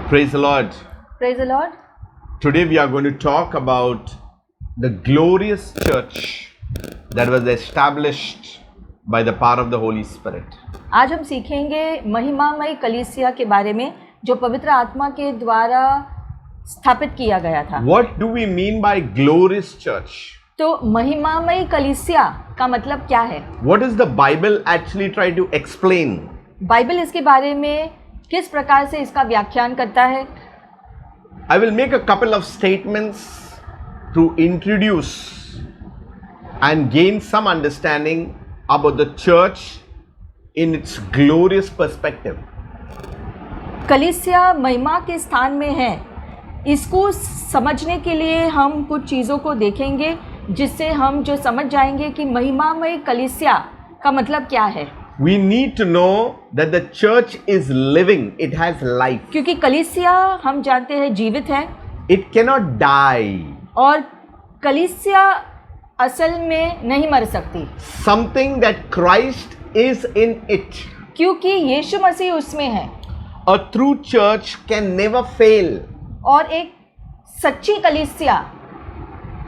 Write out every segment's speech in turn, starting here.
Praise the Lord. Praise the Lord. Today we are going to talk about the glorious church that was established by the power of the Holy Spirit. आज हम सीखेंगे महिमामय कलीसिया के बारे में जो पवित्र आत्मा के द्वारा स्थापित किया गया था. What do we mean by glorious church? तो महिमामय कलीसिया का मतलब क्या है? What does the Bible actually try to explain? Bible इसके बारे में किस प्रकार से इसका व्याख्यान करता है? I will make a couple of statements to introduce and gain some understanding about the church in its glorious perspective. कलीसिया महिमा के स्थान में है. इसको समझने के लिए हम कुछ चीज़ों को देखेंगे जिससे हम जो समझ जाएंगे कि महिमामय कलीसिया का मतलब क्या है. We need to know that the church is living, it has life. क्योंकि कलीसिया हम जानते हैं जीवित है It cannot die. और कलीसिया असल में नहीं मर सकती Something that Christ is in it. क्योंकि यीशु मसीह उसमें है. A true church can never fail. और एक सच्ची कलीसिया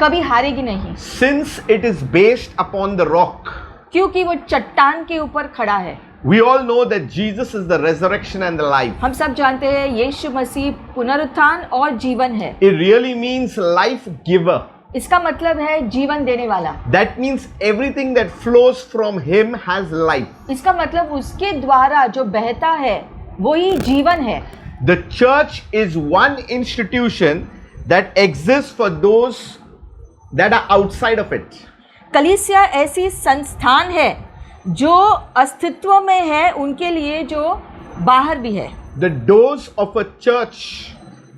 कभी हारेगी नहीं Since it is based upon the rock. क्योंकि वो चट्टान के ऊपर खड़ा है. We all know that Jesus is the resurrection and the life. हम सब जानते हैं यीशु मसीह पुनरुत्थान और जीवन है. It really means life giver. इसका मतलब है जीवन देने वाला. That means everything that flows from him has life. इसका मतलब उसके द्वारा जो बहता है वही जीवन है. The church is one institution that exists for those that are outside of it. कलीसिया ऐसी संस्थान है जो अस्तित्व में है उनके लिए जो बाहर भी है. The doors of a church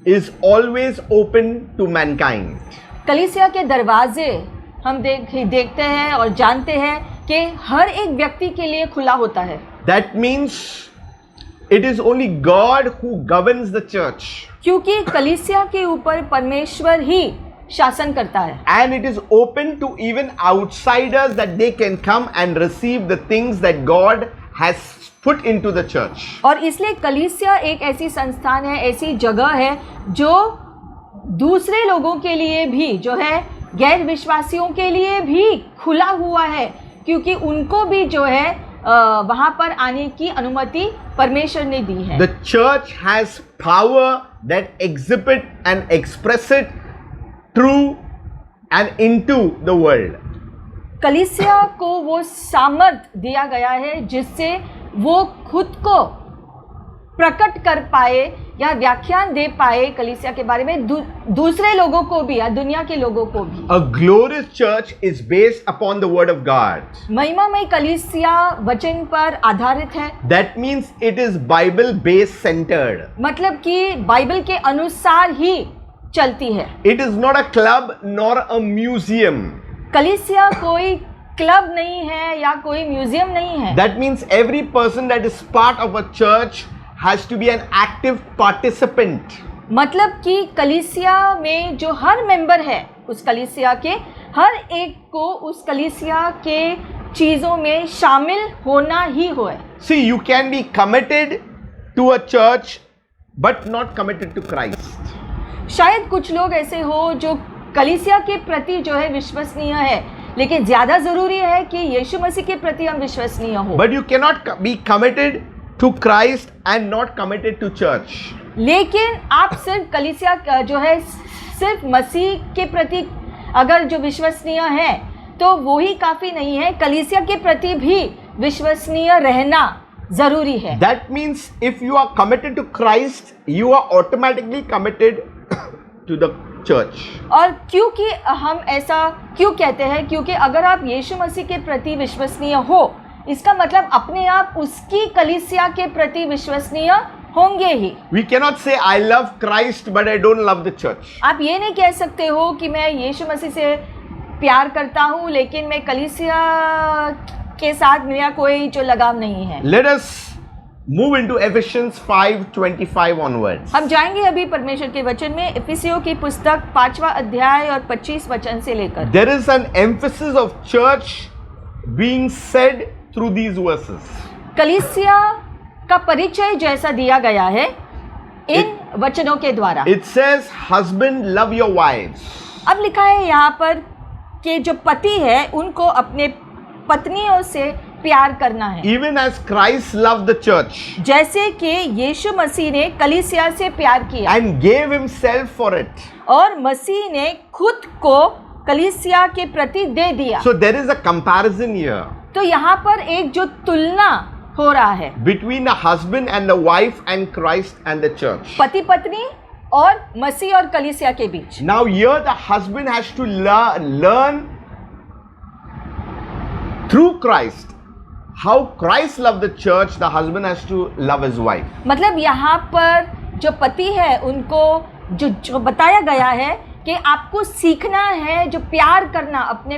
is always open to mankind. कलीसिया के दरवाजे हम देखते हैं और जानते हैं कि हर एक व्यक्ति के लिए खुला होता है. That means it is only God who governs the church. क्योंकि कलीसिया के ऊपर परमेश्वर ही शासन करता है. And it is open to even outsiders that they can come and receive the things that God has put into the church. और इसलिए कलीसिया एक ऐसी संस्थान है, ऐसी जगह है जो दूसरे लोगों के लिए भी जो है गैर विश्वासियों के लिए भी खुला हुआ है क्योंकि उनको भी जो है वहां पर आने की अनुमति परमेश्वर ने दी है. The church has power that exhibit and express it through and into the world. कलीसिया को वो सामर्थ्य दिया गया है जिससे वो खुद को प्रकट कर पाए या व्याख्यान दे पाए कलीसिया के बारे में दूसरे लोगों को भी या दुनिया के लोगों को भी. A glorious church is based upon the word of God. महिमामय कलीसिया वचन पर आधारित है. That means it is Bible based centered. मतलब कि बाइबल के अनुसार ही चलती है. It is not a club nor a museum. कलीसिया कोई क्लब नहीं है या कोई म्यूजियम नहीं है. That means every person that is part of a church has to be an active participant. मतलब कि कलीसिया में जो हर मेंबर है उस कलीसिया के हर एक को उस कलीसिया के चीजों में शामिल होना ही हो. See, you can be committed to a church but not committed to Christ. शायद कुछ लोग ऐसे हो जो कलीसिया के प्रति जो है विश्वसनीय है लेकिन ज्यादा जरूरी है कि यीशु मसीह के प्रति हम विश्वसनीय हो. But you cannot be committed to Christ and not committed to church. लेकिन आप सिर्फ कलीसिया जो है सिर्फ मसीह के प्रति अगर जो विश्वसनीय है तो वो ही काफी नहीं है. कलीसिया के प्रति भी विश्वसनीय रहना जरूरी है. That means if you are committed to Christ, you are automatically committed to the church. और क्योंकि हम ऐसा क्यों कहते हैं क्योंकि अगर आप यीशु मसीह के प्रति विश्वसनीय हो इसका मतलब अपने आप उसकी कलीसिया के प्रति विश्वसनीय होंगे ही. We cannot say I love Christ but I don't love the church. आप ये नहीं कह सकते हो कि मैं यीशु मसीह से प्यार करता हूँ लेकिन मैं कलीसिया के साथ मेरा कोई जो लगाव नहीं है. Let us move into Ephesians 5:25 onwards. हम जाएंगे अभी परमेश्वर के वचन में इफिसियों की पुस्तक 5वां अध्याय और 25 वचन से लेकर. There is an emphasis of church being said through these verses. कलीसिया का परिचय जैसा दिया गया है इन वचनों के द्वारा। It says, husband, love your wives. अब लिखा है यहाँ पर कि जो पति है उनको अपने पत्नियों से प्यार करना है, Even as Christ loved the church जैसे कि यीशु मसीह ने कलीसिया से प्यार किया and gave himself for it. और मसीह ने खुद को कलीसिया के प्रति दे दिया। So there is a comparison here तो यहाँ पर एक जो तुलना हो रहा है between a husband and a wife and Christ and the church. पति पत्नी और मसीह और कलीसिया के बीच। Now here the husband has to learn through Christ how Christ loved the church. The husband has to love his wife. मतलब यहाँ पर जो पति है उनको जो बताया गया है कि आपको सीखना है जो प्यार करना अपने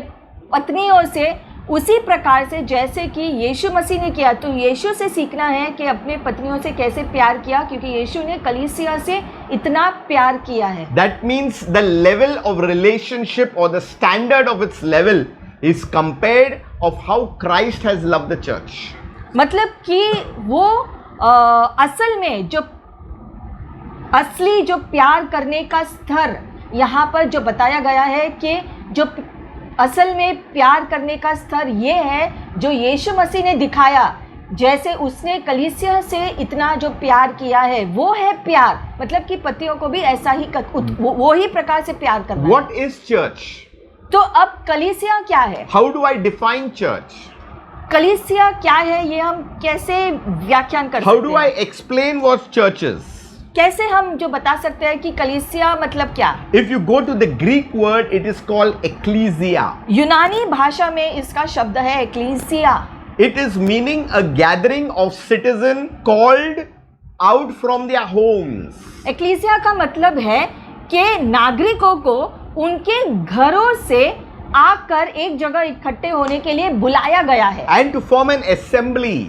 पत्नियों से उसी प्रकार से जैसे कि यीशु मसीह ने किया। तो यीशु से सीखना है कि अपने पत्नियों से कैसे प्यार किया, क्योंकि यीशु ने कलीसिया से इतना प्यार किया है। That means the level of relationship or the standard of its level is compared of how Christ has loved the church. मतलब कि वो असल में जो असली जो प्यार करने का स्तर यहाँ पर जो बताया गया है कि जो असल में प्यार करने का स्तर ये है जो यीशु मसीह ने दिखाया, जैसे उसने कलीसिया से इतना जो प्यार किया है वो है प्यार। मतलब कि पतियों को भी ऐसा ही वो ही प्रकार से प्यार करना है। What is church? तो अब कलीसिया क्या है? How do I define church? कलीसिया क्या है ये हम कैसे व्याख्यान कर How सकते do I हैं? explain what church is? कैसे हम जो बता सकते हैं कि कलीसिया मतलब क्या? If you go to the Greek word, it is called ecclesia. यूनानी भाषा में इसका शब्द है एक्लीसिया। It is meaning a gathering of citizens called out from their homes. एक्लीसिया का मतलब है कि नागरिकों को उनके घरों से आकर एक जगह इकट्ठे होने के लिए बुलाया गया है। And to form an assembly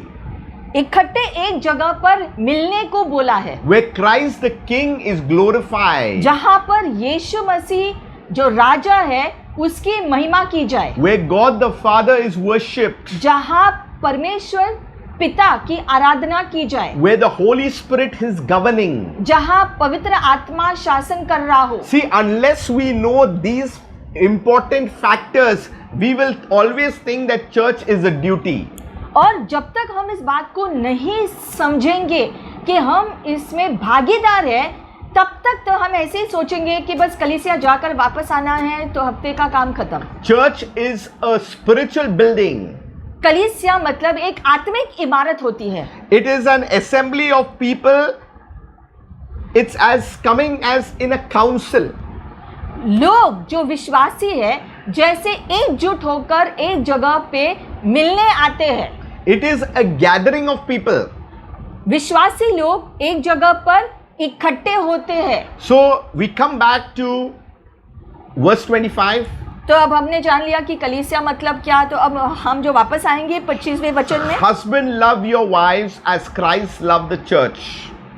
इकट्ठे एक जगह पर मिलने को बोला है, where Christ the King is glorified, जहां पर यीशु मसीह जो राजा है उसकी महिमा की जाए, where God the Father is worshipped, जहां परमेश्वर पिता की आराधना की जाए, where the Holy Spirit is governing. जहां पवित्र आत्मा शासन कर रहा हो। See, unless we know these important factors, we will always think that church is a duty. और जब तक हम इस बात को नहीं समझेंगे कि हम इसमें भागीदार हैं, तब तक तो हम ऐसे ही सोचेंगे कि बस कलीसिया जाकर वापस आना है तो हफ्ते का काम खत्म। Church is a spiritual building. कलीसिया मतलब एक आत्मिक इमारत होती है। It is an assembly of people. It's as coming as in a council. लोग जो विश्वासी है जैसे एकजुट होकर एक जगह पे मिलने आते हैं। It is a gathering of people. विश्वासी लोग एक जगह पर इकट्ठे होते हैं। So we come back to verse 25. तो अब हमने जान लिया कि कलीसिया मतलब क्या। तो अब हम जो वापस आएंगे 25वें वचन में, Husband, love your wives as Christ loved the church.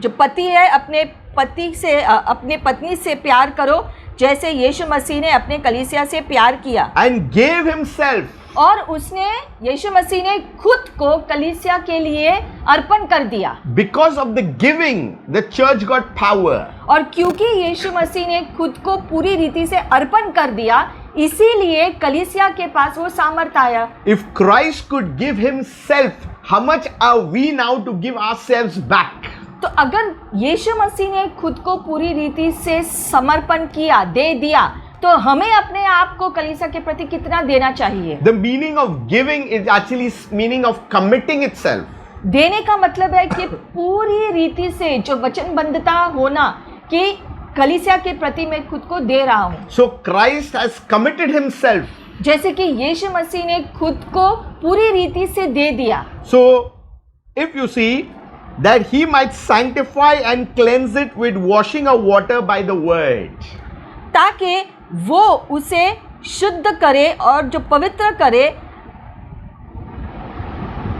जो पति है अपने अपने पत्नी से प्यार करो जैसे यीशु मसीह ने अपने कलीसिया से प्यार किया। And gave himself. और उसने यीशु मसीह ने खुद को कलीसिया के लिए अर्पण कर दिया। Because of the giving, the church got power. और क्योंकि यीशु मसीह ने खुद को पूरी रीति से अर्पण कर दिया, इसीलिए कलीसिया के पास वो सामर्थ आया। If Christ could give himself, how much are we now to give ourselves back? तो अगर यीशु मसीह ने खुद को पूरी रीति से समर्पण किया, दे दिया, तो हमें अपने आप को कलीसिया के प्रति कितना देना चाहिए? The meaning of giving is actually meaning of committing itself. देने का मतलब है कि पूरी रीति से जो वचनबद्धता होना कि कलीसिया के प्रति मैं खुद को दे रहा हूँ। So Christ has committed himself. जैसे कि यीशु मसीह ने खुद को पूरी रीति से दे दिया। So if you see that he might sanctify and cleanse it with washing of water by the word. ताकि वो उसे शुद्ध करे और जो पवित्र करे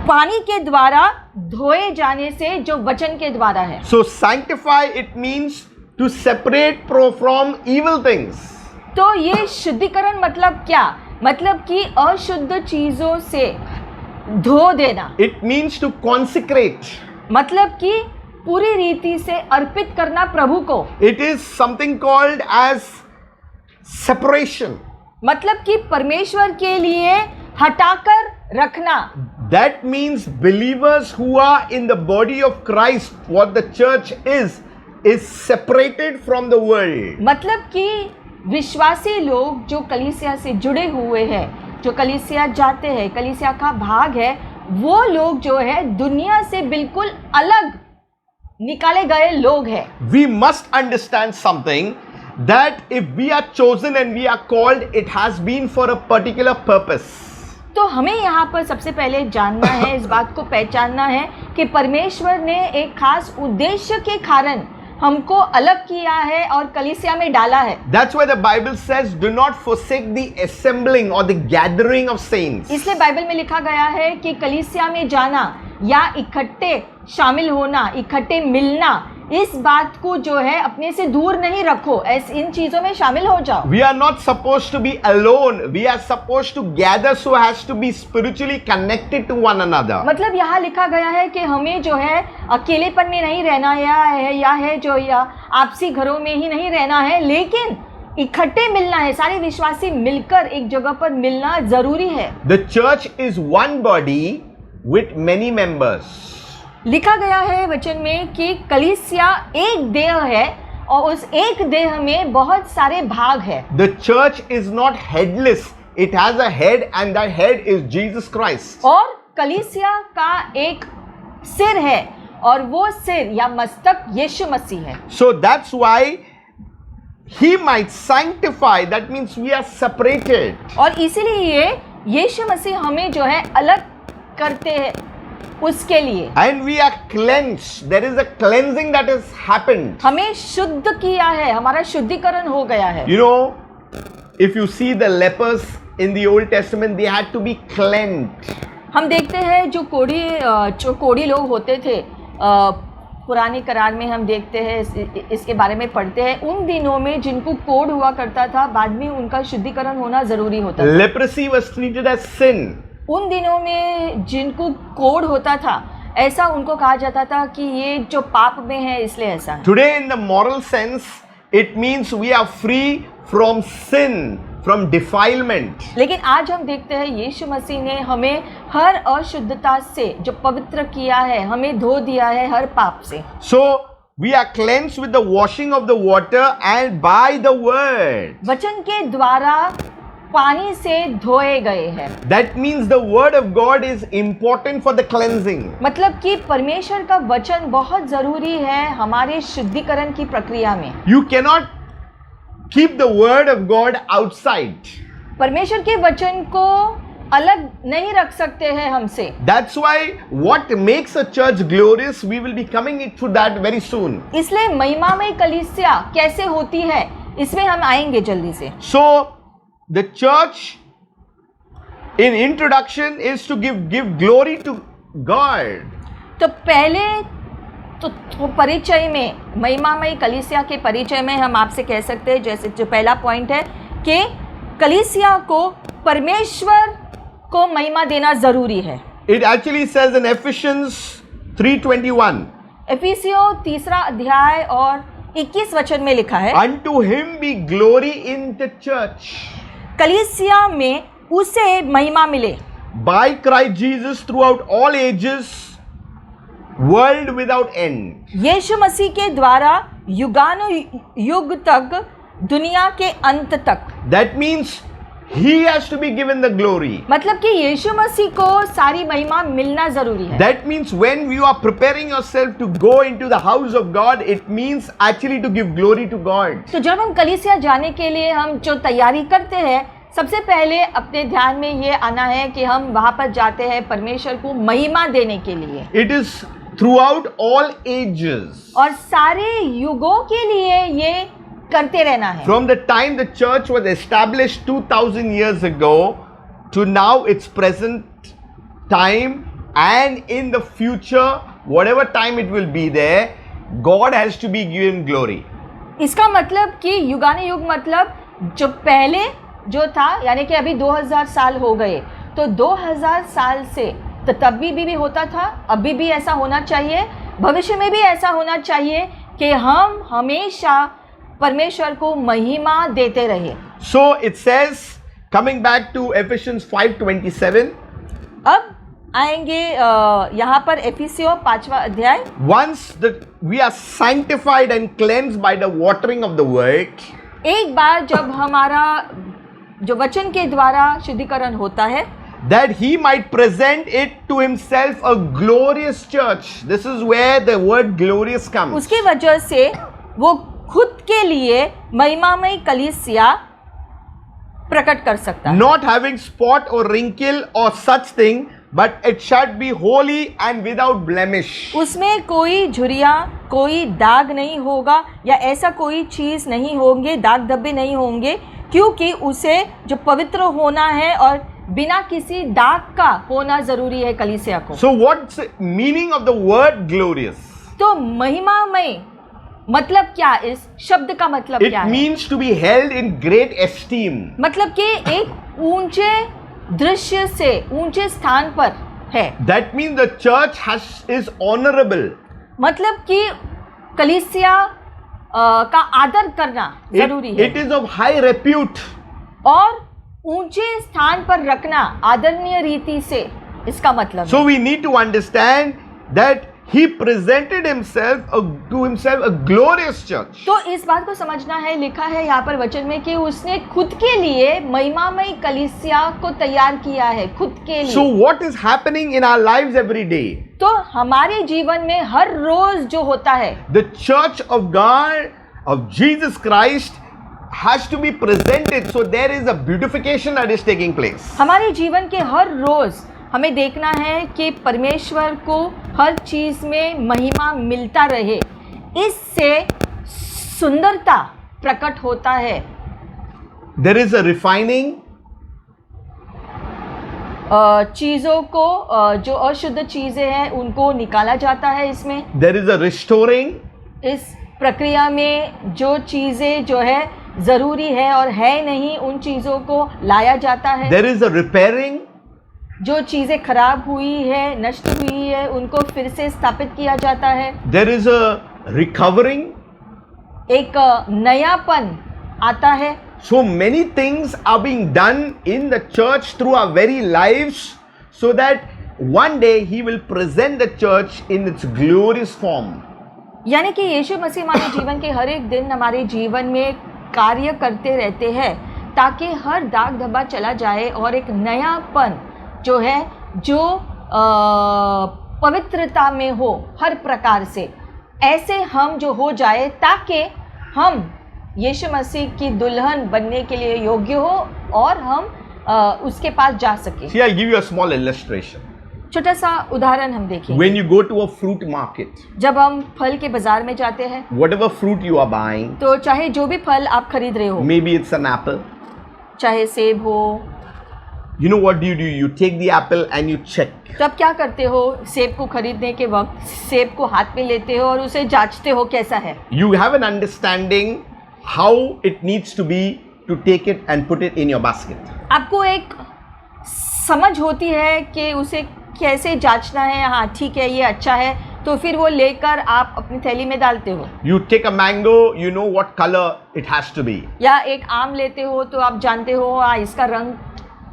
पानी के द्वारा धोए जाने से जो वचन के द्वारा है। So sanctify, it means to separate from evil things. तो ये शुद्धिकरण मतलब क्या? मतलब कि अशुद्ध चीजों से धो देना। It means to consecrate. मतलब कि पूरी रीति से अर्पित करना प्रभु को। It is something called as separation. मतलब कि परमेश्वर के लिए हटाकर रखना। That means believers who are in the body of Christ, what the church is separated from the world. मतलब कि विश्वासी लोग जो कलीसिया से जुड़े हुए हैं, जो कलीसिया जाते हैं, कलीसिया का भाग है, वो लोग जो है दुनिया से बिल्कुल अलग निकाले गए लोग हैं। We must understand something, that if we are chosen and we are called, it has been for a particular purpose. तो हमें यहाँ पर सबसे पहले जानना है, इस बात को पहचानना है कि परमेश्वर ने एक खास उद्देश्य के कारण हमको अलग किया है और कलीसिया में डाला है। That's why the Bible says, do not forsake the assembling or the gathering of saints. इसलिए बाइबल में लिखा गया है कि कलीसिया में जाना या इकट्ठे शामिल होना, इकट्ठे मिलना, इस बात को जो है अपने से दूर नहीं रखो, इन चीजों में शामिल हो जाओ। We are not supposed to be alone. We are supposed to gather so as to be spiritually connected to one another. मतलब यहाँ लिखा गया है कि हमें जो है अकेलेपन में नहीं रहना या आपसी घरों में ही नहीं रहना है, लेकिन इकट्ठे मिलना है, सारे विश्वासी मिलकर एक जगह पर मिलना जरूरी है। The church is one body with many members. लिखा गया है वचन में कि कलीसिया एक देह है और उस एक देह में बहुत सारे भाग है। The church is not headless. It has a head and that head is Jesus Christ. और कलीसिया का एक सिर है और वो सिर या मस्तक यीशु मसीह है। So that's why he might sanctify. That means we are separated. और इसीलिए यीशु मसीह हमें जो है अलग करते हैं उसके लिए। And we are cleansed. There is a cleansing that has happened. हमें शुद्ध किया है, हमारा शुद्धिकरण हो गया है। You know, if you see the lepers in the Old Testament, they had to be cleansed. हम देखते हैं जो कोढ़ी लोग होते थे, पुराने करार में हम देखते हैं, इसके बारे में पढ़ते हैं, उन दिनों में जिनको कोढ़ हुआ करता था, बाद में उनका शुद्धिकरण होना जरूरी होता था। Leprosy was treated as sin. उन दिनों में जिनको कोढ़ होता था, ऐसा उनको कहा जाता था कि ये जो पाप में है इसलिए ऐसा है। Today in the moral sense, it means we are free from sin, from defilement. लेकिन आज हम देखते हैं यीशु मसीह ने हमें हर अशुद्धता से जो पवित्र किया है, हमें धो दिया है हर पाप से। So we are cleansed with the washing of the water and by the word. वचन के द्वारा पानी से धोए गए हैं। That means the word of God is important for the cleansing. मतलब कि परमेश्वर का वचन बहुत जरूरी है हमारे शुद्धिकरण की प्रक्रिया में। You cannot keep the word of God outside. परमेश्वर के वचन को अलग नहीं रख सकते हैं हमसे। That's why what makes a church glorious, we will be coming to that very soon. इसलिए महिमामय कलीसिया कैसे होती है, इसमें हम आएंगे जल्दी से। So the church in introduction is to give glory to God. तो पहले तो परिचय में, महिमामय कलीसिया के परिचय में हम आपसे कह सकते हैं, जैसे जो पहला पॉइंट है कि कलीसिया को परमेश्वर को महिमा देना जरूरी है। It actually says in Ephesians 3:21. एफिसियों 3 अध्याय और 21 वचन में लिखा है, Unto him be glory in the church कलीसिया में उसे महिमा मिले by Christ Jesus throughout all ages, world without end. यीशु मसीह के द्वारा युगानुयुग तक, दुनिया के अंत तक। That means he has to be given the glory. मतलब कि यीशु मसीह को सारी महिमा मिलना जरूरी है। That means when you are preparing yourself to go into the house of God, it means actually to give glory to God. तो जब हम कलीसिया जाने के लिए हम जो तैयारी करते हैं, सबसे पहले अपने ध्यान में ये आना है कि हम वहां पर जाते हैं परमेश्वर को महिमा देने के लिए। It is throughout all ages. और सारे युगों के लिए ये करते रहना है। From the time the church was established 2000 years ago to now its present time, and in the future, whatever time it will be there, God has to be given glory. इसका मतलब कि युगानुयुग मतलब जो पहले जो था, यानी कि अभी 2000 साल हो गए, तो 2000 साल से तो तब भी होता था, अभी भी ऐसा होना चाहिए भविष्य में भी ऐसा होना चाहिए कि हम हमेशा परमेश्वर को महिमा देते रहे। So it says, coming back to Ephesians 5:27, अब आएंगे यहाँ पर एफिसियों 5वां अध्याय। once we are sanctified and cleansed by the watering of the word, एक बार जब हमारा जो वचन के द्वारा शुद्धिकरण होता है, that he might present it to himself a glorious church. This is where the word glorious comes. उसकी वजह से वो खुद के लिए महिमामय कलीसिया प्रकट कर सकता है। Not having spot or wrinkle or such thing, but it should be holy and without blemish. उसमें कोई झुर्रियाँ, कोई दाग नहीं होगा या ऐसा कोई चीज़ नहीं होंगे, दाग धब्बे नहीं होंगे, क्योंकि उसे जो पवित्र होना है और बिना किसी दाग का होना जरूरी है कलीसिया को। So what's the meaning of the word glorious? तो महिमामय मतलब क्या, इस शब्द का मतलब It क्या है? means to be held in great esteem. मतलब कि एक ऊंचे दृश्य से ऊंचे स्थान पर है। That means the church is honorable. मतलब कि कलीसिया का आदर करना जरूरी है It is of high repute. और ऊंचे स्थान पर रखना आदरणीय रीति से, इसका मतलब So है। we need to understand that he presented to himself a glorious church. तो इस बात को समझना है, लिखा है यहाँ पर वचन में कि उसने खुद के लिए महिमामय कलीसिया को तैयार किया है, खुद के लिए। So what is happening in our lives every day? तो हमारे जीवन में हर रोज जो होता है, The church of God, of Jesus Christ, has to be presented. So there is a beautification that is taking place. हमारे जीवन के हर रोज हमें देखना है कि परमेश्वर को हर चीज में महिमा मिलता रहे, इससे सुंदरता प्रकट होता है। There is a refining. चीज़ों को जो अशुद्ध चीज़ें हैं उनको निकाला जाता है इसमें। There is a restoring. इस प्रक्रिया में जो चीज़ें जो है ज़रूरी है और है नहीं, उन चीज़ों को लाया जाता है। There is a repairing. जो चीज़ें खराब हुई है, नष्ट हुई है, उनको फिर से स्थापित किया जाता है। There is a recovering. एक नयापन आता है। So many things are being done in the church through our very lives, so that one day he will present the church in its glorious form. यानी कि यीशु मसीह हमारे जीवन के हर एक दिन हमारे जीवन में कार्य करते रहते हैं ताकि हर दाग धब्बा चला जाए और एक नयापन जो है, जो पवित्रता में हो हर प्रकार से, ऐसे हम जो हो जाए ताकि हम यीशु मसीह की दुल्हन बनने के लिए योग्य हो और हम उसके पास जा सके। See, I'll give you a small illustration. छोटा सा उदाहरण हम देखें। When you go to a fruit market, जब हम फल के बाजार में जाते हैं, whatever fruit you are buying, तो चाहे जो भी फल आप खरीद रहे हो, maybe it's an apple. चाहे सेब हो, You know what do? You take the apple and you check. तब क्या करते हो? सेब को खरीदने के वक्त सेब को हाथ में लेते हो और उसे जांचते हो कैसा है। You have an understanding how it needs to be to take it and put it in your basket. आपको एक समझ होती है कि उसे कैसे जांचना है। हाँ ठीक है, ये अच्छा है, तो फिर वो लेकर आप अपनी थैली में डालते हो। You take a mango, you know what color it has to be. या एक आम लेते हो तो आप जानते हो हाँ इसका रंग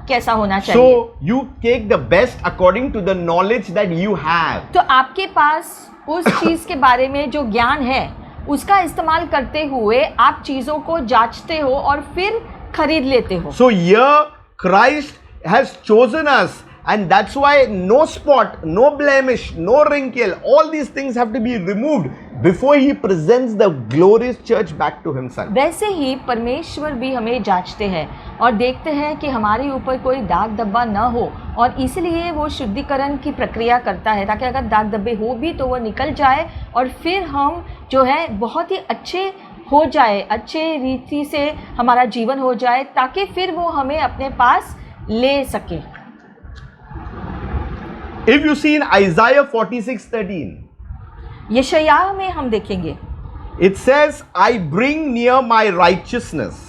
कैसा होना चाहिए। So you take the best according to the knowledge that you have. तो आपके पास उस चीज़ के बारे में जो ज्ञान है उसका इस्तेमाल करते हुए आप चीज़ों को जांचते हो और फिर खरीद लेते हो। So here Christ has chosen us, and that's why no spot, no blemish, no wrinkle, all these things have to be removed before he presents the glorious church back to himself. वैसे ही परमेश्वर भी हमें जांचते हैं और देखते हैं कि हमारे ऊपर कोई दाग धब्बा न हो, और इसलिए वो शुद्धिकरण की प्रक्रिया करता है ताकि अगर दाग धब्बे हो भी तो वो निकल जाए और फिर हम जो है बहुत ही अच्छे हो जाए, अच्छे रीति से हमारा जीवन हो जाए ताकि फिर वो हमें अपने पास ले सके। If you see in Isaiah 46:13, यशायाह में हम देखेंगे, it says, I bring near my righteousness.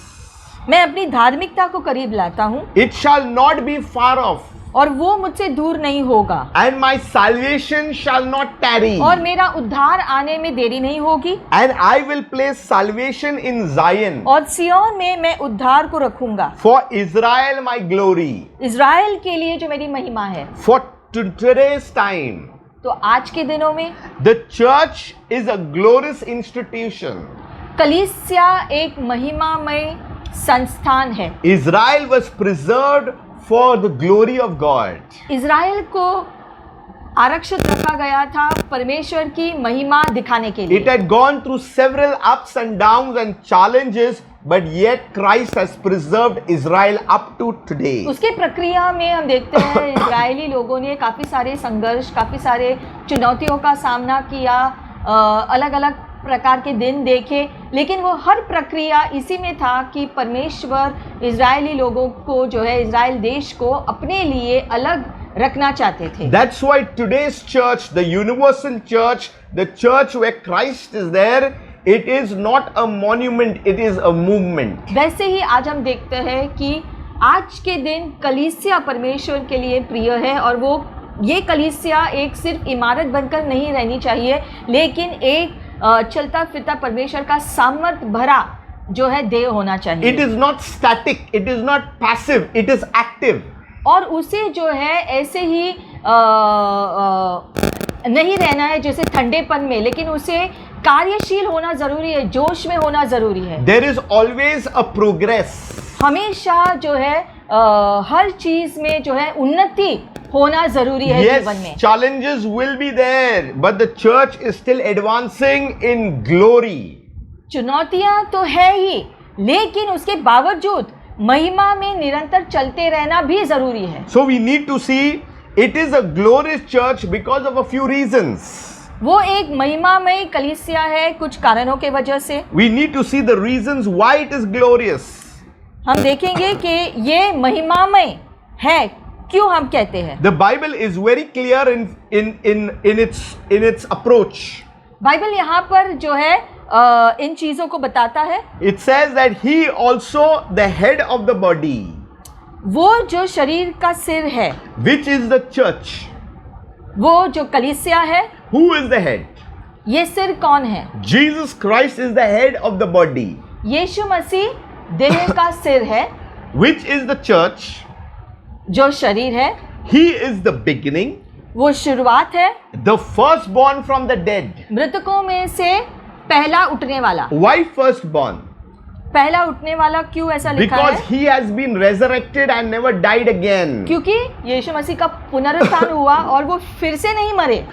मैं अपनी धार्मिकता को करीब लाता हूँ, It shall not be far off. और वो मुझसे दूर नहीं होगा, and my salvation shall not tarry, और मेरा उद्धार आने में देरी नहीं होगी, and I will place salvation in Zion, और सिय्योन में मैं उद्धार को रखूंगा, for Israel my glory. Israel के लिए जो मेरी महिमा है। For today's time, तो आज के दिनों में the church is a glorious institution. कलीसिया एक महिमामय संस्थान है। Israel was preserved for the glory of God. Israel को आरक्षित रखा गया था परमेश्वर की महिमा दिखाने के It लिए। had gone through several ups and downs and challenges, but yet Christ has preserved Israel up to today. उसके प्रक्रिया में हम देखते हैं इजरायली लोगों ने काफ़ी सारे संघर्ष, काफ़ी सारे चुनौतियों का सामना किया, अलग अलग प्रकार के दिन देखे, लेकिन वो हर प्रक्रिया इसी में था कि परमेश्वर इजरायली लोगों को जो है इजराइल देश को अपने लिए अलग रखना चाहते थे। That's why today's church, the universal church, the church where Christ is there, it is not a monument, it is a movement. वैसे ही आज हम देखते हैं कि आज के दिन कलीसिया परमेश्वर के लिए प्रिय है, और वो ये कलीसिया एक सिर्फ इमारत बनकर नहीं रहनी चाहिए, लेकिन एक चलता फिरता परमेश्वर का सामर्थ भरा जो है देह होना चाहिए। It is not static, it is not passive, it is active. और उसे जो है ऐसे ही नहीं रहना है जैसे ठंडेपन में, लेकिन उसे कार्यशील होना जरूरी है, जोश में होना जरूरी है। There is always a progress. हमेशा जो है हर चीज में जो है उन्नति होना जरूरी है जीवन में। Yes, challenges will be there, but the church is still advancing in glory. चुनौतियां तो है ही, लेकिन उसके बावजूद महिमा में निरंतर चलते रहना भी जरूरी है। So we need to see it is a glorious church because of a few reasons. वो एक महिमामय कलीसिया है कुछ कारणों के वजह से। We need to see the reasons why it is glorious. हम देखेंगे कि ये महिमामय है, क्यों हम कहते हैं। The Bible is very clear in its approach. Bible यहाँ पर जो है इन चीजों को बताता है। It says that he also the head of the body, वो जो शरीर का सिर है, which is the church. वो जो कलीसिया है, Who is the head? ये सिर कौन है? Jesus Christ is the head of the body. यीशु मसीह देह का सिर है। Which is the church? जो शरीर है, He is the beginning, वो शुरुआत है, the firstborn from the dead. मृतकों में से पहला उठने वाला। Why firstborn? पहला उठने वाला क्यों ऐसा लिखा Because है? he has been resurrected and never died again. क्योंकि यीशु मसीह का पुनरुत्थान हुआ और वो फिर से नहीं मरे।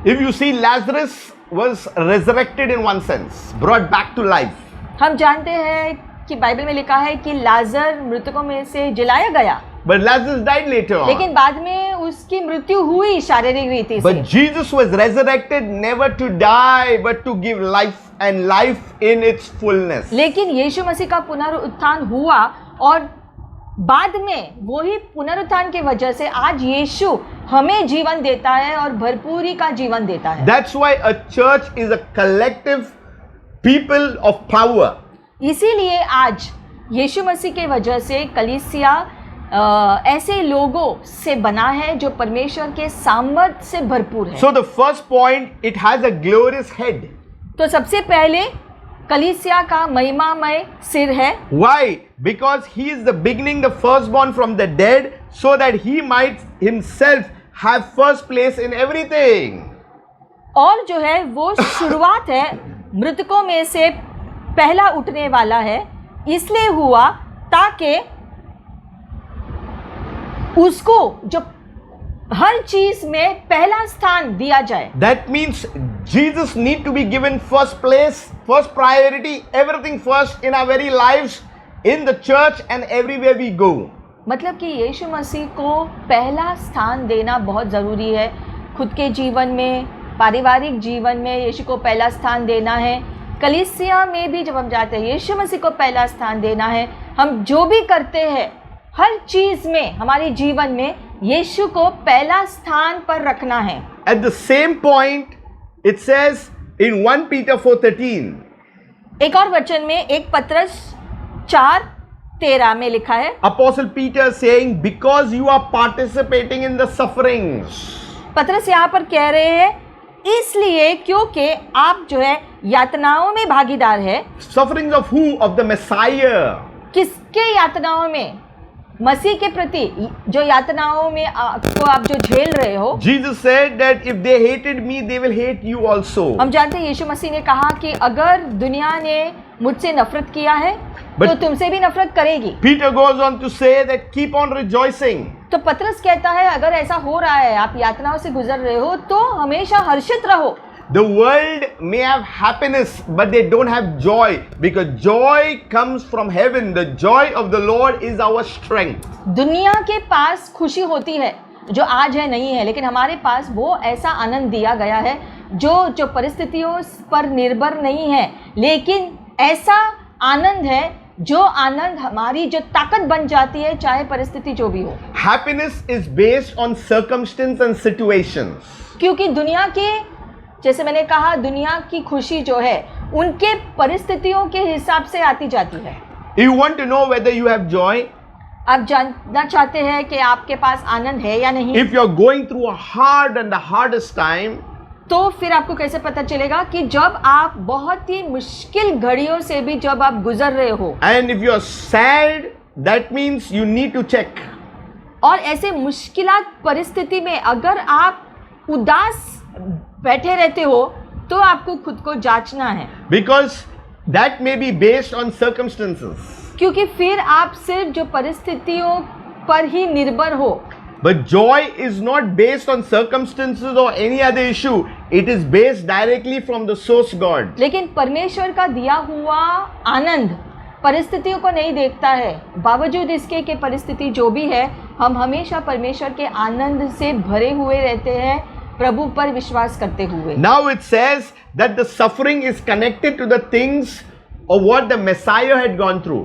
If you see, Lazarus was resurrected in one sense, brought back to life. हम जानते हैं कि बाइबल में लिखा है कि लाजर मृतकों में से जिलाया गया, But Lazarus died later on. लेकिन बाद में उसकी मृत्यु हुई शारीरिक रीति से। But Jesus was resurrected never to die but to give life and life in its fullness. लेकिन यीशु मसीह का पुनरुत्थान हुआ और बाद में वही पुनरुत्थान के वजह से आज यीशु हमें जीवन देता है और भरपूरी का जीवन देता है। That's why a church is a collective people of power. इसीलिए आज यीशु मसीह के वजह से कलीसिया ऐसे लोगों से बना है जो परमेश्वर के सामर्थ्य से भरपूर है। So the first point, it has a glorious head. तो सबसे पहले कलीसिया का महिमामय सिर है। Why? Because he is the beginning, the firstborn from the dead, so that he might himself have first place in everything. और जो है वो शुरुआत है, मृतकों में से पहला उठने वाला है, इसलिए हुआ ताकि उसको जो हर चीज में पहला स्थान दिया जाए। That means Jesus need to be given first place, first priority, everything first in our very lives, in the church and everywhere we go. मतलब कि यीशु मसीह को पहला स्थान देना बहुत ज़रूरी है। खुद के जीवन में, पारिवारिक जीवन में यीशु को पहला स्थान देना है। कलीसिया में भी जब हम जाते हैं यीशु मसीह को पहला स्थान देना है। हम जो भी करते हैं हर चीज़ में, हमारे जीवन में यीशु को पहला स्थान पर रखना है। At the same point, it says in 1 Peter 4:13, एक और वचन में 1 पत्रस 4 13 में लिखा है, Apostle Peter saying, because you are participating in the sufferings. पतरस यहाँ पर कह रहे हैं इसलिए क्योंकि आप जो है यातनाओं में भागीदार है। Sufferings of who? Of the Messiah. किसके यातनाओं में? मसीह के प्रति जो यातनाओं में आपको आप जो झेल रहे हो। Jesus said that if they hated me, they will hate you also. हम जानते हैं यीशु मसीह ने कहा कि अगर दुनिया ने मुझसे नफरत किया है तो तुमसे भी नफरत करेगी। Peter goes on to say that keep on rejoicing. तो पतरस कहता है अगर ऐसा हो रहा है, आप यातनाओं से गुजर रहे हो, तो हमेशा हर्षित रहो। The world may have happiness, but they don't have joy, because joy comes from heaven. The joy of the Lord is our strength. दुनिया के पास खुशी होती है जो आज है नहीं है, लेकिन हमारे पास वो ऐसा आनंद दिया गया है जो परिस्थितियों पर निर्भर नहीं है, लेकिन ऐसा आनंद है जो आनंद हमारी जो ताकत बन जाती है, चाहे परिस्थिति जो भी हो। Happiness is based on circumstance and situations. क्योंकि दुनिया के, जैसे मैंने कहा, दुनिया की खुशी जो है उनके परिस्थितियों के हिसाब से आती जाती है। You want to know whether you have joy? आप जानना चाहते हैं कि आपके पास आनंद है या नहीं? If you are going through a hard and the hardest time, तो फिर आपको कैसे पता चलेगा कि जब आप बहुत ही मुश्किल घड़ियों से भी जब आप गुजर रहे हो, and if you are sad, that means you need to check. और ऐसे मुश्किलात परिस्थिति में अगर आप उदास बैठे रहते हो तो आपको खुद को जांचना है, Because that may be based on circumstances. क्योंकि फिर आप सिर्फ जो परिस्थितियों पर ही निर्भर हो। But joy is not based on circumstances or any other issue. It is based directly from the source God. लेकिन परमेश्वर का दिया हुआ आनंद परिस्थितियों को नहीं देखता है। बावजूद इसके कि परिस्थिति जो भी है, हम हमेशा परमेश्वर के आनंद से भरे हुए रहते हैं, प्रभु पर विश्वास करते हुए। Now it says that the suffering is connected to the things of what the Messiah had gone through.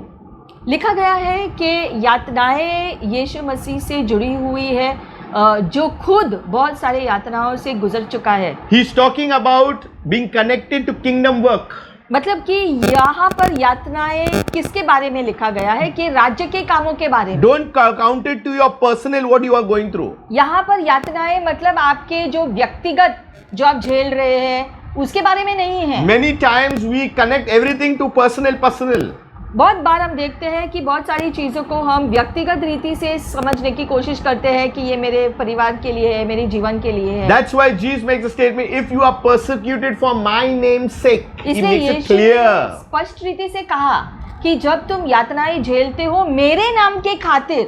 लिखा गया है कि यातनाएं यीशु मसीह से जुड़ी हुई है, जो खुद बहुत सारे यातनाओं से गुजर चुका है। He's talking about being connected to kingdom work. मतलब कि यहाँ पर यातनाएं किसके बारे में लिखा गया है? कि राज्य के कामों के बारे में। Don't count it to your personal what you are going through. यहाँ पर यातनाएं मतलब आपके जो व्यक्तिगत जो आप झेल रहे हैं उसके बारे में नहीं है। Many times we connect everything to personal. बहुत बार हम देखते हैं कि बहुत सारी चीज़ों को हम व्यक्तिगत रीति से समझने की कोशिश करते हैं कि ये मेरे परिवार के लिए है, मेरे जीवन के लिए है। That's why Jesus makes a statement, if you are persecuted for my name's sake. He इसलिए makes it यीशु ने clear. स्पष्ट रीति से कहा कि जब तुम यातनाएं झेलते हो मेरे नाम के खातिर,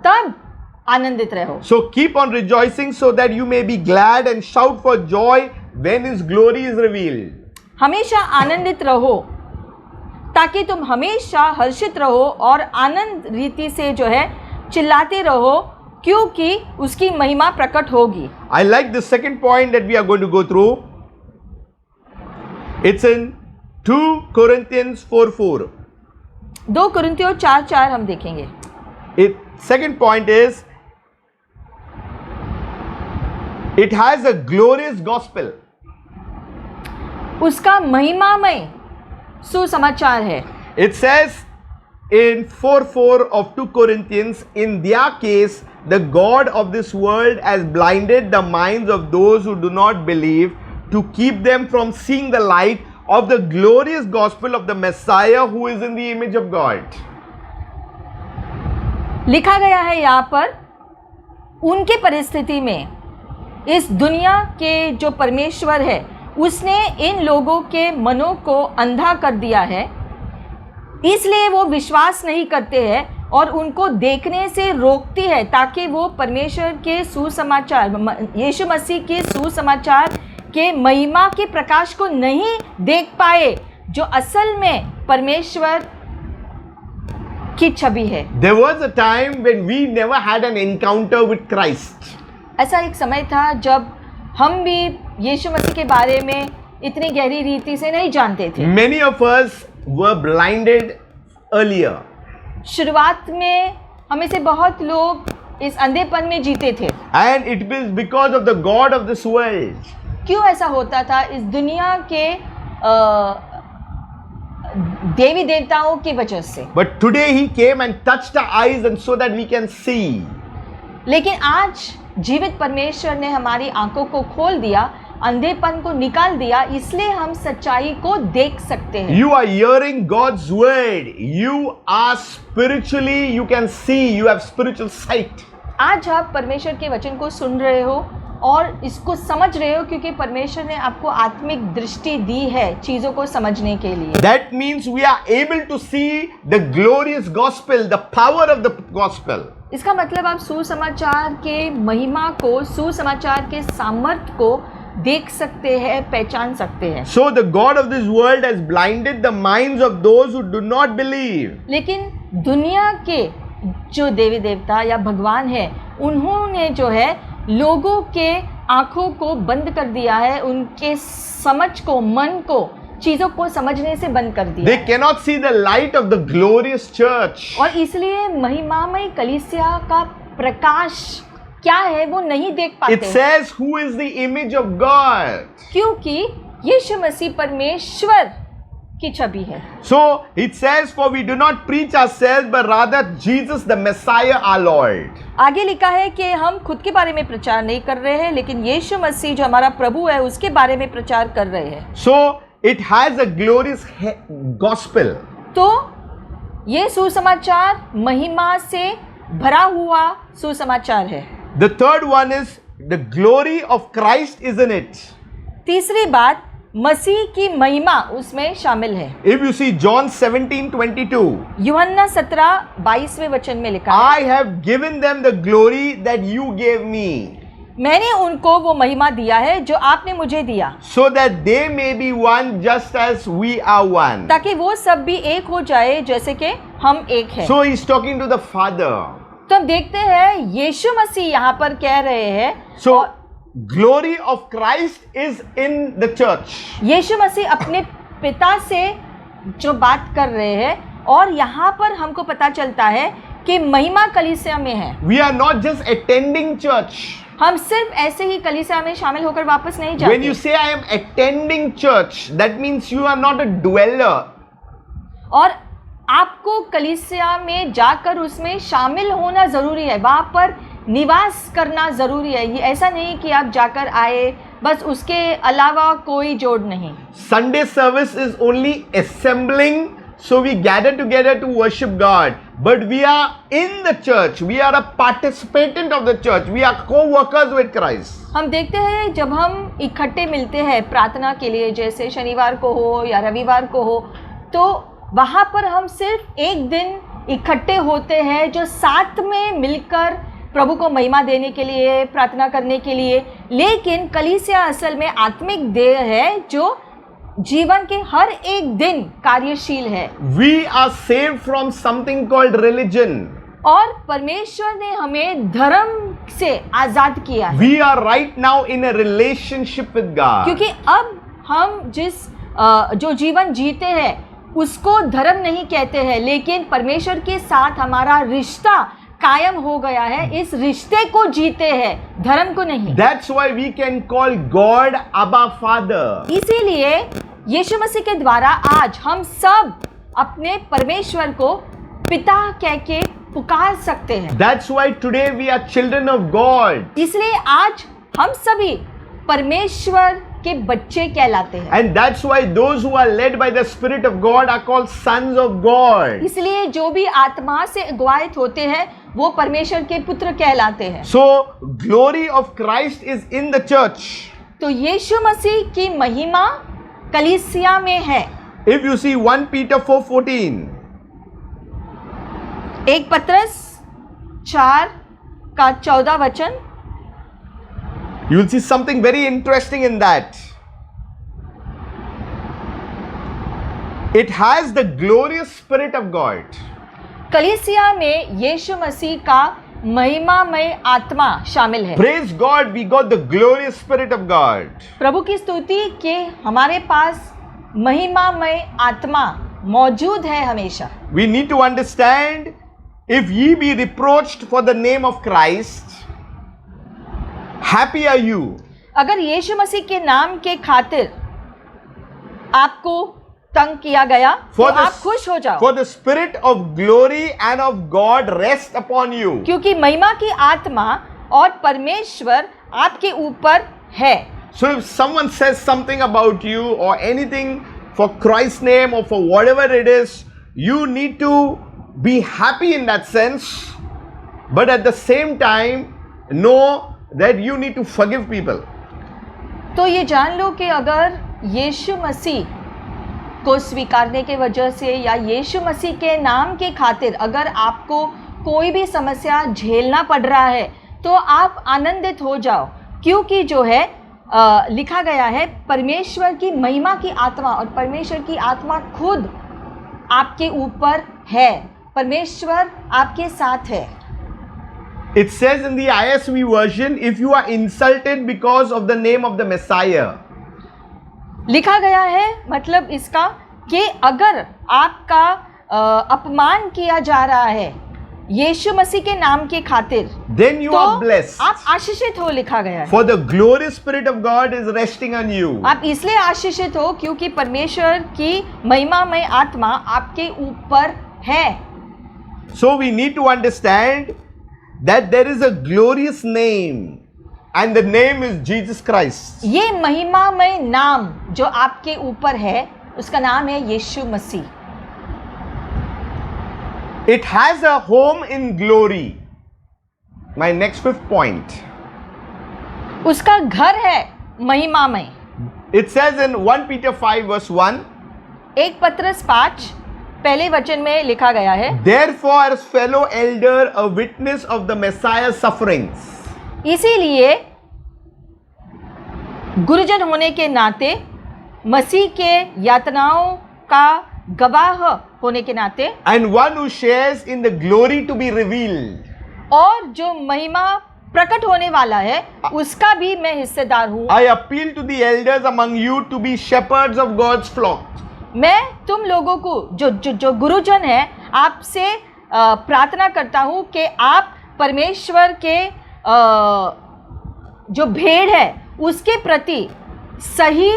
तब आनंदित रहो। So keep on rejoicing so that you may be glad and shout for joy when His glory is revealed. हमेशा आनंदित रहो ताकि तुम हमेशा हर्षित रहो और आनंद रीति से जो है चिल्लाते रहो, क्योंकि उसकी महिमा प्रकट होगी। I like the second point that we are going to go through. It's in 2 Corinthians 4:4. 2 कुरिन्थियों 4:4 हम देखेंगे। Second point is, it has a glorious gospel. उसका महिमामय सुसमाचार है। It says in 4:4 of 2 Corinthians, in their case, the God of this world has blinded the minds of those who do not believe, to keep them from seeing the light of the glorious gospel of the Messiah who is in the image of God. लिखा गया है यहाँ पर, उनके परिस्थिति में इस दुनिया के जो परमेश्वर है उसने इन लोगों के मनों को अंधा कर दिया है, इसलिए वो विश्वास नहीं करते हैं और उनको देखने से रोकती है, ताकि वो परमेश्वर के सुसमाचार, यीशु मसीह के सुसमाचार के महिमा के प्रकाश को नहीं देख पाए, जो असल में परमेश्वर की छवि है। There was a time when we never had an encounter with Christ. ऐसा एक समय था जब हम भी यीशु मसीह के बारे में इतनी गहरी रीति से नहीं जानते थे। Many of us were blinded earlier. शुरुआत में हमें से बहुत लोग इस अंधेपन में जीते थे। And it was because of the God of this world. क्यों ऐसा होता था? इस दुनिया के देवी देवताओं की वजह से। But today he came and touched our eyes and so that we can see. लेकिन आज जीवित परमेश्वर ने हमारी आंखों को खोल दिया, अंधेपन को निकाल दिया, इसलिए हम सच्चाई को देख सकते हैं। You are hearing God's word. You are spiritually, you can see, you have spiritual sight. आज आप परमेश्वर के वचन को सुन रहे हो और इसको समझ रहे हो क्योंकि परमेश्वर ने आपको आत्मिक दृष्टि दी है चीजों को समझने के लिए। That means we are able to see the glorious gospel, the power of the gospel. इसका मतलब आप सुसमाचार के महिमा को, सुसमाचार के सामर्थ्य को देख सकते हैं, पहचान सकते हैं। So the God of this world has blinded the minds of those who do not believe. लेकिन दुनिया के जो देवी देवता या भगवान है, उन्होंने जो है लोगों के आंखों को बंद कर दिया है, उनके समझ को, मन को, चीजों को समझने से बंद कर दिया। They cannot see the light of the glorious church. और इसलिए महिमामय कलीसिया का प्रकाश क्या है वो नहीं देख पाते। It says, who is the image of God? क्योंकि यीशु मसीह परमेश्वर की छवि है। So it says, for we do not preach ourselves, but rather Jesus the Messiah our Lord. आगे लिखा है कि हम खुद के बारे में प्रचार नहीं कर रहे हैं, लेकिन यीशु मसीह जो हमारा प्रभु है उसके बारे में प्रचार कर रहे हैं। So it has a glorious gospel. तो ये सुसमाचार महिमा से भरा हुआ सुसमाचार है। The third one is the glory of Christ is in it. तीसरी बात, मसीह की महिमा उसमें शामिल है। If you see John 17:22, यूहन्ना 17:22वें वचन में लिखा है, I have given them the glory that you gave me, मैंने उनको वो महिमा दिया है जो आपने मुझे दिया, so that they may be one just as we are one. ताकि वो सब भी एक हो जाए जैसे कि हम एक हैं। So he's talking to the Father. तो हम देखते हैं यीशु मसीह यहाँ पर कह रहे हैं, So glory of Christ is in the church. यीशु मसीह अपने पिता से जो बात कर रहे हैं और यहाँ पर हमको पता चलता है कि महिमा कलीसिया में है। We are not just attending church. हम सिर्फ ऐसे ही कलीसिया में शामिल होकर वापस नहीं When you जाते। say I am attending church, that means you are not a dweller. और आपको कलीसिया में जाकर उसमें शामिल होना जरूरी है, वहाँ पर निवास करना जरूरी है। ये ऐसा नहीं कि आप जाकर आए, बस उसके अलावा कोई जोड़ नहीं। Sunday service is only assembling, so we gather together to worship God. But we are in the church. We are a participant of the church. We are co-workers with Christ. हम देखते हैं जब हम इकट्ठे मिलते हैं प्रार्थना के लिए, जैसे शनिवार को हो या रविवार को हो, तो वहाँ पर हम सिर्फ एक दिन इकट्ठे होते हैं जो साथ में मिलकर प्रभु को महिमा देने के लिए, प्रार्थना करने के लिए। लेकिन कलीसिया असल में आत्मिक देह है जो जीवन के हर एक दिन कार्यशील है। We are saved from something called religion. और परमेश्वर ने हमें धर्म से आजाद किया है। We are right now in a relationship with God. क्योंकि अब हम जो जीवन जीते हैं उसको धर्म नहीं कहते हैं, लेकिन परमेश्वर के साथ हमारा रिश्ता कायम हो गया है। इस रिश्ते को जीते हैं, धर्म को नहीं। That's why we can call God Abba Father. इसीलिए यीशु मसीह के द्वारा आज हम सब अपने परमेश्वर को पिता कह के पुकार सकते हैं। That's why today we are children of God. इसलिए आज हम सभी परमेश्वर के बच्चे कहलाते हैं। And that's why those who are led by the Spirit of God are called sons of God. इसलिए जो भी आत्मा से अगुवाहित होते हैं वो परमेश्वर के पुत्र कहलाते हैं। So glory of Christ is in the church. तो यीशु मसीह की महिमा कलीसिया में है। If you see 1 Peter 4:14, एक पत्रस 4:14 you will see something very interesting in that. It has the glorious Spirit of God. कलीसिया में यीशु मसीह का महिमामय आत्मा शामिल है। Praise God, we got the glorious Spirit of God. प्रभु की स्तुति के हमारे पास महिमामय आत्मा मौजूद है हमेशा। We need to understand, if ye be reproached for the name of Christ, happy are you. अगर यीशु मसीह के नाम के खातिर आपको तंग किया गया तो For आप खुश हो जाओ, for the spirit of glory and of God rest upon you. क्योंकि महिमा की आत्मा और परमेश्वर आपके ऊपर है। So if someone says something about you or anything for Christ's name or for whatever it is, you need to be happy in that sense, but at the same time know that you need to forgive people. तो ये जान लो कि अगर यीशु मसीह को स्वीकारने के वजह से या यीशु मसीह के नाम के खातिर अगर आपको कोई भी समस्या झेलना पड़ रहा है तो आप आनंदित हो जाओ, क्योंकि जो है लिखा गया है परमेश्वर की महिमा की आत्मा और परमेश्वर की आत्मा खुद आपके ऊपर है, परमेश्वर आपके साथ है। It says in the ISV version, if you are insulted because of the name of the Messiah, लिखा गया है मतलब इसका कि अगर आपका अपमान किया जा रहा है यीशु मसीह के नाम के खातिर, then you are blessed. आप आशीषित हो, लिखा गया है। For the glorious Spirit of God is resting on you. आप इसलिए आशीषित हो क्योंकि परमेश्वर की महिमामय आत्मा आपके ऊपर है। So we need to understand that there is a glorious name and the name is Jesus Christ. ये महिमामय नाम जो आपके ऊपर है उसका नाम है यीशु मसीह। It has a home in glory. My next fifth point. उसका घर है महिमामय। It says in 1 Peter 5 verse 1, 1 पत्रस 5 पहले वचन में लिखा गया है, therefore as fellow elder a witness of the Messiah's sufferings. इसीलिए गुरुजन होने के नाते मसीह के यातनाओं का गवाह होने के नाते And one who shares in the glory to be revealed. और जो महिमा प्रकट होने वाला है उसका भी मैं हिस्सेदार हूँ। I appeal to the elders among you to be shepherds of God's flock. मैं तुम लोगों को जो गुरुजन है आपसे प्रार्थना करता हूँ कि आप परमेश्वर के जो भेड़ है उसके प्रति सही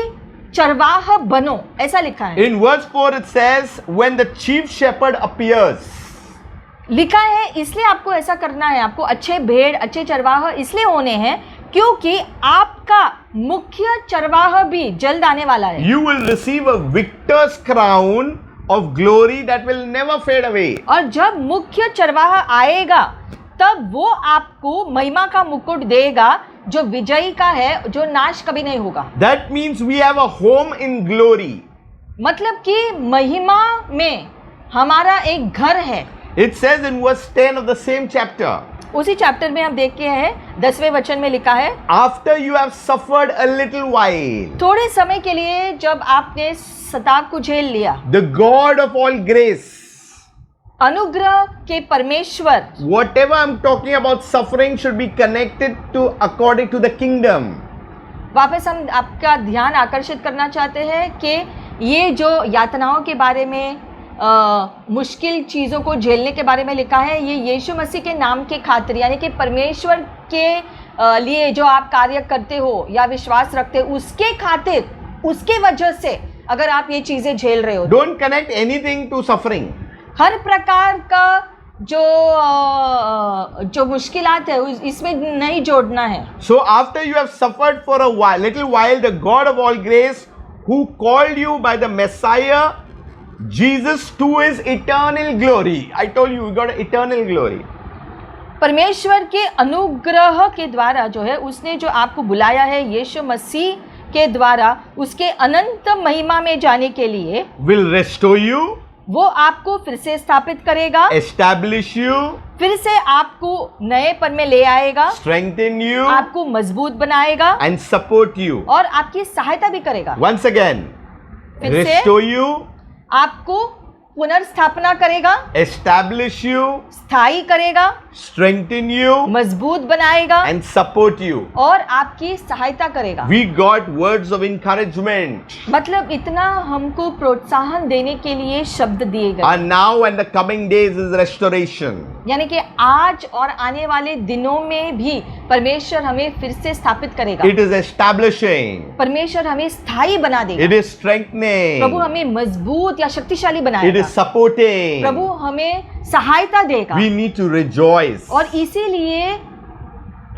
चरवाह बनो, ऐसा लिखा है। In verse 4 it says, when the chief shepherd appears. लिखा है इसलिए आपको ऐसा करना है, आपको अच्छे भेड़ अच्छे चरवाह इसलिए होने हैं क्योंकि आपका मुख्य चरवाह भी जल्द आने वाला है। You will receive a victor's crown of glory that will never fade away. और जब मुख्य चरवाह आएगा तब वो आपको महिमा का मुकुट देगा जो विजयी का है, जो नाश कभी नहीं होगा। That means we have a home in glory. मतलब कि महिमा में हमारा एक घर है। It says in verse 10 of the same chapter, उसी चैप्टर में हम देख के हैं 10वें वचन में लिखा है, after you have suffered a little while, थोड़े समय के लिए जब आपने सताव को झेल लिया, the God of all grace, अनुग्रह के परमेश्वर, whatever I'm talking about suffering should be connected to according to the kingdom. वापस हम आपका ध्यान आकर्षित करना चाहते हैं कि ये जो यातनाओं के बारे में मुश्किल चीज़ों को झेलने के बारे में लिखा है, ये यीशु मसीह के नाम के खातिर, यानी कि परमेश्वर के लिए जो आप कार्य करते हो या विश्वास रखते हो उसके खातिर, उसके वजह से अगर आप ये चीज़ें झेल रहे हो। Don't connect anything to suffering. हर प्रकार का जो मुश्किलात है इसमें नहीं जोड़ना है। So after you have suffered for a while, little while, the God of all grace who called you by the Messiah Jesus to his eternal glory. I told you, we got eternal glory. परमेश्वर के अनुग्रह के द्वारा जो है उसने जो आपको बुलाया है यीशु मसीह के द्वारा उसके अनंत महिमा में जाने के लिए, will restore you, वो आपको फिर से स्थापित करेगा, establish you, फिर से आपको नएपन में ले आएगा, strengthen you, आपको मजबूत बनाएगा and support you. और आपकी सहायता भी करेगा। Once again, फिर से restore you, आपको पुनर्स्थापना करेगा, establish you, स्थायी करेगा, strengthen you, मजबूत बनाएगा and support you. और आपकी सहायता करेगा। We got words of encouragement. मतलब इतना हमको प्रोत्साहन देने के लिए शब्द दिए गए। And now and the coming days is restoration. यानी कि आज और आने वाले दिनों में भी परमेश्वर हमें फिर से स्थापित करेगा। It is establishing. परमेश्वर हमें स्थायी बना देगा। It is strengthening. प्रभु हमें मजबूत या शक्तिशाली It बनाएगा। is supporting. प्रभु हमें सहायता देगा। We need to rejoice. और इसीलिए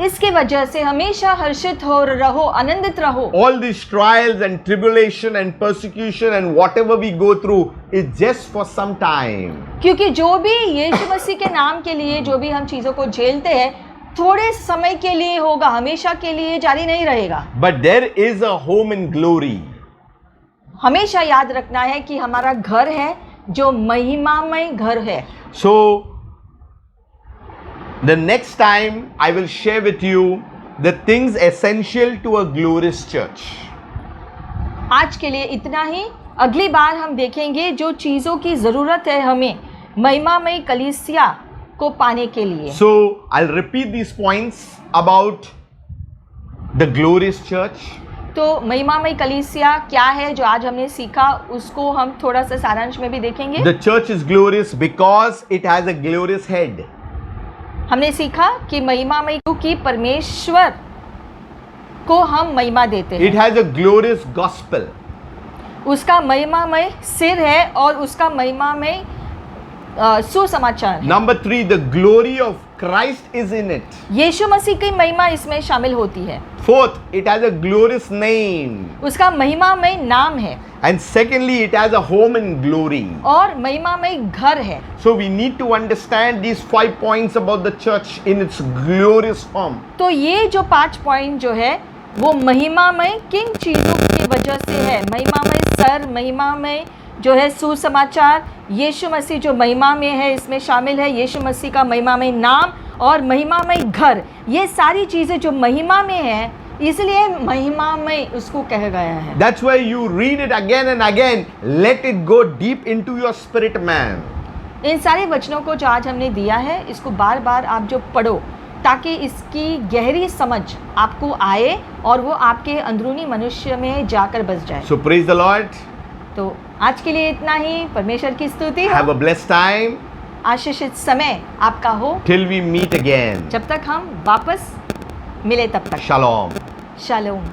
इसके वजह से हमेशा हर्षित हो रहो, आनंदित रहो। All these trials and tribulation and persecution and whatever we go through is just for some time. क्योंकि जो भी यीशु मसीह के नाम के लिए जो भी हम चीजों को झेलते हैं थोड़े समय के लिए होगा, हमेशा के लिए जारी नहीं रहेगा। But there is a home in glory. हमेशा याद रखना है कि हमारा घर है जो महिमामय घर है। So, the next time I will share with you the things essential to a glorious church. आज के लिए इतना ही। अगली बार हम देखेंगे जो चीज़ों की ज़रूरत है हमें महिमामय कलीसिया को पाने के लिए। So, I'll repeat these points about the glorious church. तो महिमामय कलीसिया क्या है जो आज हमने सीखा, उसको हम थोड़ा सा सारांश में भी देखेंगे। The church is glorious because it has a glorious head. हमने सीखा कि महिमामय क्योंकि परमेश्वर को हम महिमा देते It हैं। has a glorious gospel. उसका महिमामय सिर है और उसका महिमामय सुसमाचार है। Number 3, the glory of Christ is in it. यीशु मसीह की महिमा इसमें शामिल होती है। 4th, it has a glorious name. उसका महिमामय नाम है And secondly, it has a home in glory. और महिमामय घर है। So we need to understand these 5 points about the church in its glorious home. तो ये जो 5 पॉइंट जो है वो महिमामय किन चीज़ों की वजह से है। महिमामय सर, महिमामय जो है सुसमाचार, यीशु मसीह जो महिमा में है इसमें शामिल है, यीशु मसीह का महिमामय नाम और महिमामय घर। ये सारी चीज़ें जो महिमा में है इसलिए महिमामय उसको कहा गया है। That's why you read it again and again. Let it go deep into your spirit man. इन सारे वचनों को जो आज हमने दिया है इसको बार बार आप जो पढ़ो ताकि इसकी गहरी समझ आपको आए और वो आपके अंदरूनी मनुष्य में जाकर बस जाए। So praise the Lord. तो आज के लिए इतना ही। परमेश्वर की स्तुति हो। Have a blessed time आशीषित समय आपका हो till we meet again. जब तक हम वापस मिले तब तक। Shalom. शालोम।